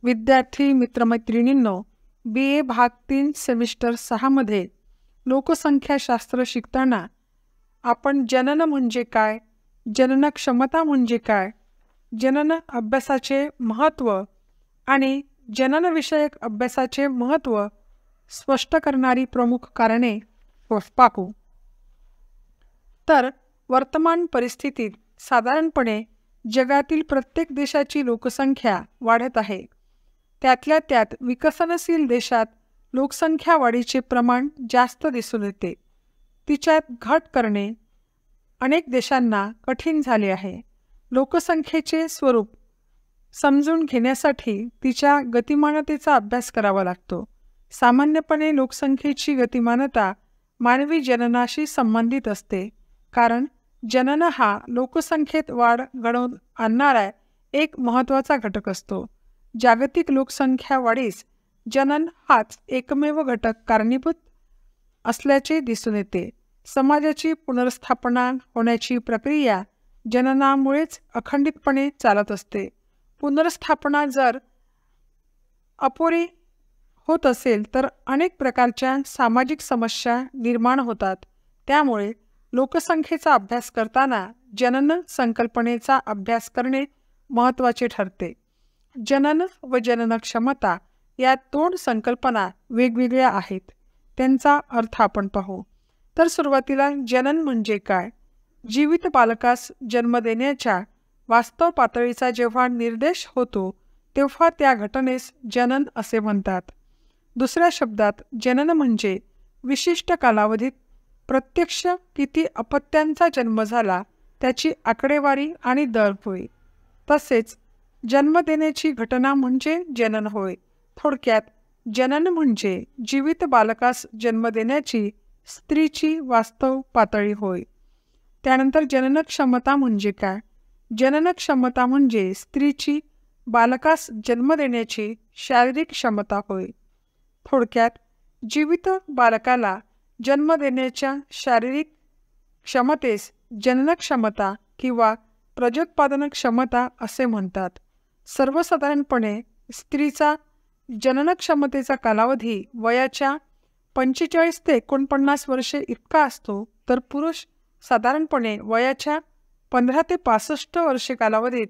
विद्यार्थी मित्रमैत्रिणींनो, BA भाग 3 semester 6 मध्ये लोकसंख्याशास्त्र शिकताना आपण जनन म्हणजे काय, जनन क्षमता म्हणजे काय, जनन अभ्यासाचे महत्त्व आणि जननविषयक अभ्यासाचे महत्त्व स्पष्ट करणारी प्रमुख कारणे पाहू. तर वर्तमान परिस्थितीत साधारणपणे जगातील प्रत्येक देशाची लोकसंख्या वाढत आहे. त्यातल्या त्यात विकसनशील देशात लोकसंख्या वाढीचे प्रमाण जास्त दिसून येते. तिच्यात घट करणे अनेक देशांना कठीण झाले आहे. लोकसंख्येचे स्वरूप समजून घेण्यासाठी तिच्या गतिमानतेचा अभ्यास करावा लागतो. सामान्यपणे लोकसंख्येची गतिमानता मानवी जननाशी संबंधित असते, कारण जनन हा लोकसंख्येत वाढ घडवून आणणारा एक महत्त्वाचा घटक असतो. जागतिक लोकसंख्या वाढीस जनन हाच एकमेव घटक कारणीभूत असल्याचे दिसून येते. समाजाची पुनर्स्थापना होण्याची प्रक्रिया जननामुळेच अखंडितपणे चालत असते. पुनर्स्थापना जर अपुरी होत असेल तर अनेक प्रकारच्या सामाजिक समस्या निर्माण होतात. त्यामुळे लोकसंख्येचा अभ्यास करताना जनन संकल्पनेचा अभ्यास करणे महत्त्वाचे ठरते. जनन व जनन क्षमता या दोन संकल्पना वेगवेगळ्या आहेत. त्यांचा अर्थ आपण पाहू. तर सुरुवातीला जनन म्हणजे काय? जीवित बालकास जन्म देण्याच्या वास्तव पातळीचा जेव्हा निर्देश होतो तेव्हा त्या घटनेस जनन असे म्हणतात. दुसऱ्या शब्दात जनन म्हणजे विशिष्ट कालावधीत प्रत्यक्ष किती अपत्यांचा जन्म झाला त्याची आकडेवारी आणि दर होय. तसेच जन्म देण्याची घटना म्हणजे जनन होय. थोडक्यात जनन म्हणजे जीवित बालकास जन्म देण्याची स्त्रीची वास्तव पातळी होय. त्यानंतर जनन क्षमता म्हणजे काय? जनन क्षमता म्हणजे स्त्रीची बालकास जन्म देण्याची शारीरिक क्षमता होय. थोडक्यात जीवित बालकाला जन्म देण्याच्या शारीरिक क्षमतेस जनन क्षमता किंवा प्रजोत्पादन क्षमता असे म्हणतात. सर्वसाधारणपणे स्त्रीचा जनन क्षमतेचा कालावधी वयाच्या 45 ते 49 वर्षे इतका असतो, तर पुरुष साधारणपणे वयाच्या 15 ते 65 वर्षे कालावधीत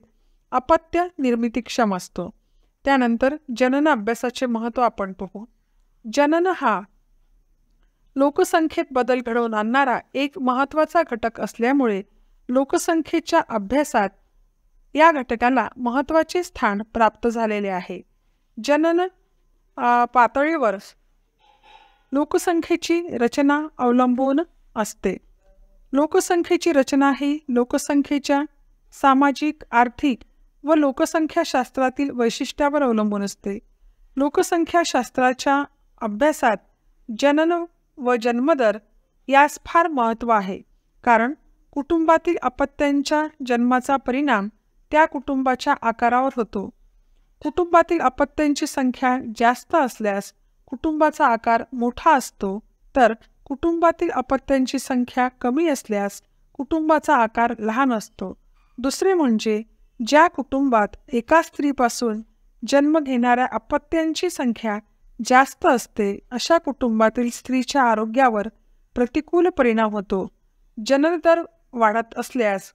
अपत्य निर्मितीक्षम असतो. त्यानंतर जनन अभ्यासाचे महत्त्व आपण पाहू. जनन हा लोकसंख्येत बदल घडवून आणणारा एक महत्त्वाचा घटक असल्यामुळे लोकसंख्येच्या अभ्यासात या घटकाला महत्त्वाचे स्थान प्राप्त झालेले आहे. जनन पातळीवर लोकसंख्येची रचना अवलंबून असते. लोकसंख्येची रचना ही लोकसंख्येच्या सामाजिक, आर्थिक व लोकसंख्याशास्त्रातील वैशिष्ट्यावर अवलंबून असते. लोकसंख्याशास्त्राच्या अभ्यासात जनन व जन्मदर यास फार महत्त्व आहे, कारण कुटुंबातील अपत्यांच्या जन्माचा परिणाम त्या कुटुंबाच्या आकारावर होतो. कुटुंबातील अपत्यांची संख्या जास्त असल्यास कुटुंबाचा आकार मोठा असतो, तर कुटुंबातील अपत्यांची संख्या कमी असल्यास कुटुंबाचा आकार लहान असतो. दुसरे म्हणजे ज्या कुटुंबात एका स्त्रीपासून जन्म घेणाऱ्या अपत्यांची संख्या जास्त असते अशा कुटुंबातील स्त्रीच्या आरोग्यावर प्रतिकूल परिणाम होतो. जननदर वाढत असल्यास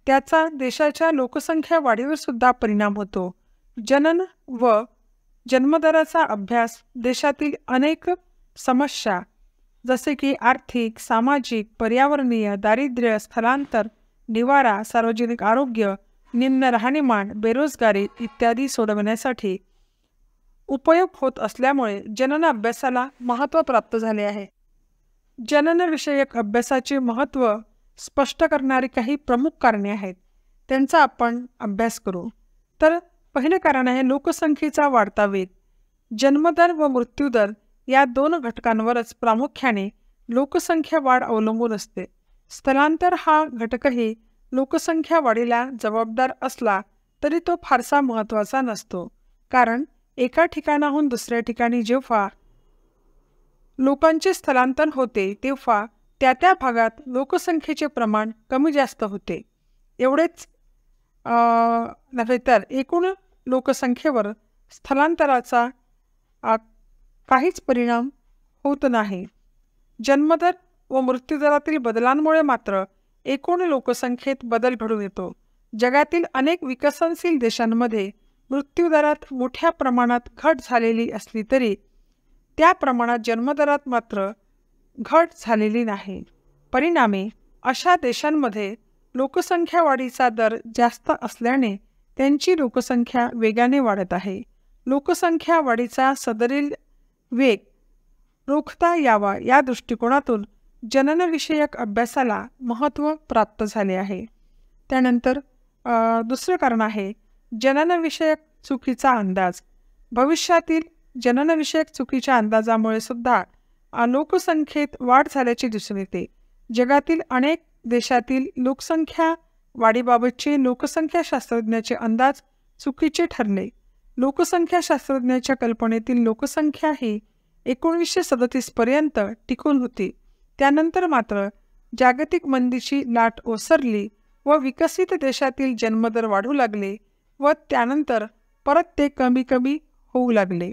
त्याचा देशाच्या लोकसंख्या वाढीवर सुद्धा परिणाम होतो. जनन व जन्मदराचा अभ्यास देशातील अनेक समस्या जसे की आर्थिक, सामाजिक, पर्यावरणीय, दारिद्र्य, स्थलांतर, निवारा, सार्वजनिक आरोग्य, निम्न राहणीमान, बेरोजगारी इत्यादी सोडवण्यासाठी उपयोग होत असल्यामुळे जनन अभ्यासाला महत्त्व प्राप्त झाले आहे. जननविषयक अभ्यासाचे महत्त्व स्पष्ट करणारी काही प्रमुख कारणे आहेत. त्यांचा आपण अभ्यास करू. तर पहिले कारण आहे लोकसंख्येचा वाढता वेग. जन्मदर व मृत्यूदर या दोन घटकांवरच प्रामुख्याने लोकसंख्या वाढ अवलंबून असते. स्थलांतर हा घटकही लोकसंख्या वाढीला जबाबदार असला तरी तो फारसा महत्त्वाचा नसतो, कारण एका ठिकाणाहून दुसऱ्या ठिकाणी जेव्हा लोकांचे स्थलांतर होते तेव्हा त्या त्या भागात लोकसंख्येचे प्रमाण कमी जास्त होते. एवढेच नव्हे तर एकूण लोकसंख्येवर स्थलांतराचा काहीच परिणाम होत नाही. जन्मदर व मृत्यूदरातील बदलांमुळे मात्र एकूण लोकसंख्येत बदल घडून येतो. जगातील अनेक विकसनशील देशांमध्ये मृत्यूदरात मोठ्या प्रमाणात घट झालेली असली तरी त्या प्रमाणात जन्मदरात मात्र घट झालेली नाही. परिणामी अशा देशांमध्ये लोकसंख्या वाढीचा दर जास्त असल्याने त्यांची लोकसंख्या वेगाने वाढत आहे. लोकसंख्या वाढीचा सदरील वेग रोखता यावा या दृष्टिकोनातून जननविषयक अभ्यासाला महत्त्व प्राप्त झाले आहे. त्यानंतर दुसरं कारण आहे जननविषयक चुकीचा अंदाज. भविष्यातील जननविषयक चुकीच्या अंदाजामुळे सुद्धा लोकसंख्येत वाढ झाल्याचे दिसून येते. जगातील अनेक देशातील लोकसंख्या वाढीबाबतचे लोकसंख्या शास्त्रज्ञाचे अंदाज चुकीचे ठरले. लोकसंख्या शास्त्रज्ञाच्या कल्पनेतील लोकसंख्या ही 1937 पर्यंत टिकून होती. त्यानंतर मात्र जागतिक मंदीची लाट ओसरली व विकसित देशातील जन्मदर वाढू लागले व त्यानंतर परत ते कमी कमी होऊ लागले.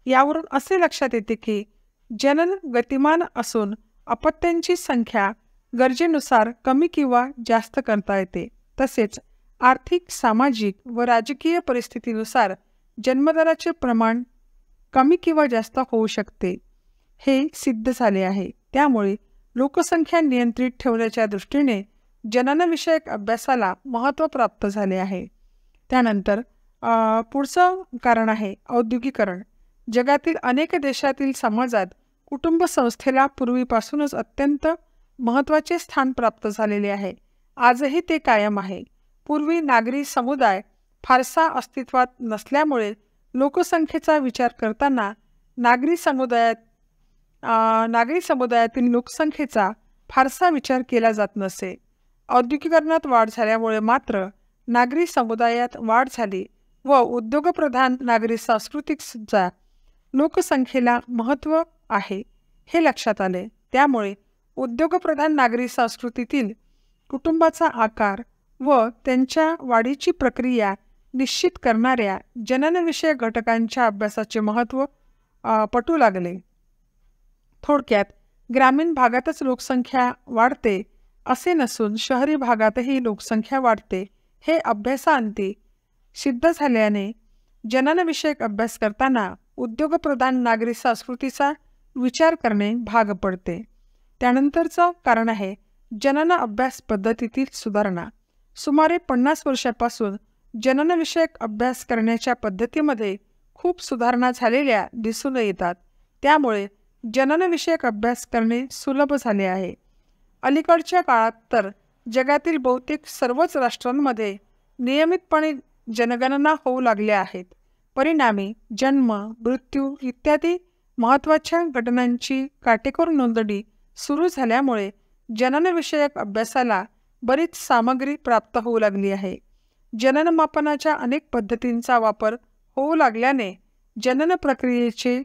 यावरून असे लक्षात येते की जनन गतिमान असून अपत्यांची संख्या गरजेनुसार कमी किंवा जास्त करता येते. तसेच आर्थिक, सामाजिक व राजकीय परिस्थितीनुसार जन्मदराचे प्रमाण कमी किंवा जास्त होऊ शकते हे सिद्ध झाले आहे. त्यामुळे लोकसंख्या नियंत्रित ठेवण्याच्या दृष्टीने जननविषयक अभ्यासाला महत्त्व प्राप्त झाले आहे. त्यानंतर पुढचं कारण आहे औद्योगिकरण. जगातील अनेक देशातील समाजात कुटुंब संस्थेला पूर्वीपासूनच अत्यंत महत्त्वाचे स्थान प्राप्त झालेले आहे. आजही ते कायम आहे. पूर्वी नागरी समुदाय फारसा अस्तित्वात नसल्यामुळे लोकसंख्येचा विचार करताना नागरी समुदायातील लोकसंख्येचा फारसा विचार केला जात नसे. औद्योगिकरणात वाढ झाल्यामुळे मात्र नागरी समुदायात वाढ झाली व उद्योगप्रधान नागरी संस्कृतीचा लोकसंख्येला महत्त्व आहे हे लक्षात आले. त्यामुळे उद्योगप्रधान नागरी संस्कृतीतील कुटुंबाचा आकार व त्यांच्या वाढीची प्रक्रिया निश्चित करणाऱ्या जननविषयक घटकांच्या अभ्यासाचे महत्त्व पटू लागले. थोडक्यात ग्रामीण भागातच लोकसंख्या वाढते असे नसून शहरी भागातही लोकसंख्या वाढते हे अभ्यासाअंती सिद्ध झाल्याने जननविषयक अभ्यास करताना उद्योगप्रधान नागरी संस्कृतीचा विचार करणे भाग पडते. त्यानंतरचं कारण आहे जनन अभ्यास पद्धतीतील सुधारणा. सुमारे 50 वर्षापासून जननविषयक अभ्यास करण्याच्या पद्धतीमध्ये खूप सुधारणा झालेल्या दिसून येतात. त्यामुळे जननविषयक अभ्यास करणे सुलभ झाले आहे. अलीकडच्या काळात तर जगातील बहुतेक सर्वच राष्ट्रांमध्ये नियमितपणे जनगणना होऊ लागल्या आहेत. परिणामी जन्म, मृत्यू इत्यादी महत्त्वाच्या घटनांची काटेकोर नोंदणी सुरू झाल्यामुळे जननविषयक अभ्यासाला बरीच सामग्री प्राप्त होऊ लागली आहे. जननमापनाच्या अनेक पद्धतींचा वापर होऊ लागल्याने जनन प्रक्रियेचे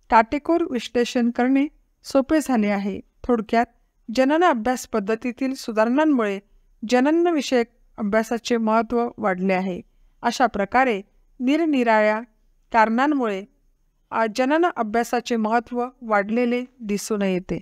काटेकोर विश्लेषण करणे सोपे झाले आहे. थोडक्यात जनन अभ्यास पद्धतीतील सुधारणांमुळे जननविषयक अभ्यासाचे महत्त्व वाढले आहे. अशा प्रकारे निरनिराळ्या कारणांमुळे जनन अभ्यासाचे महत्त्व वाढलेले दिसून येते.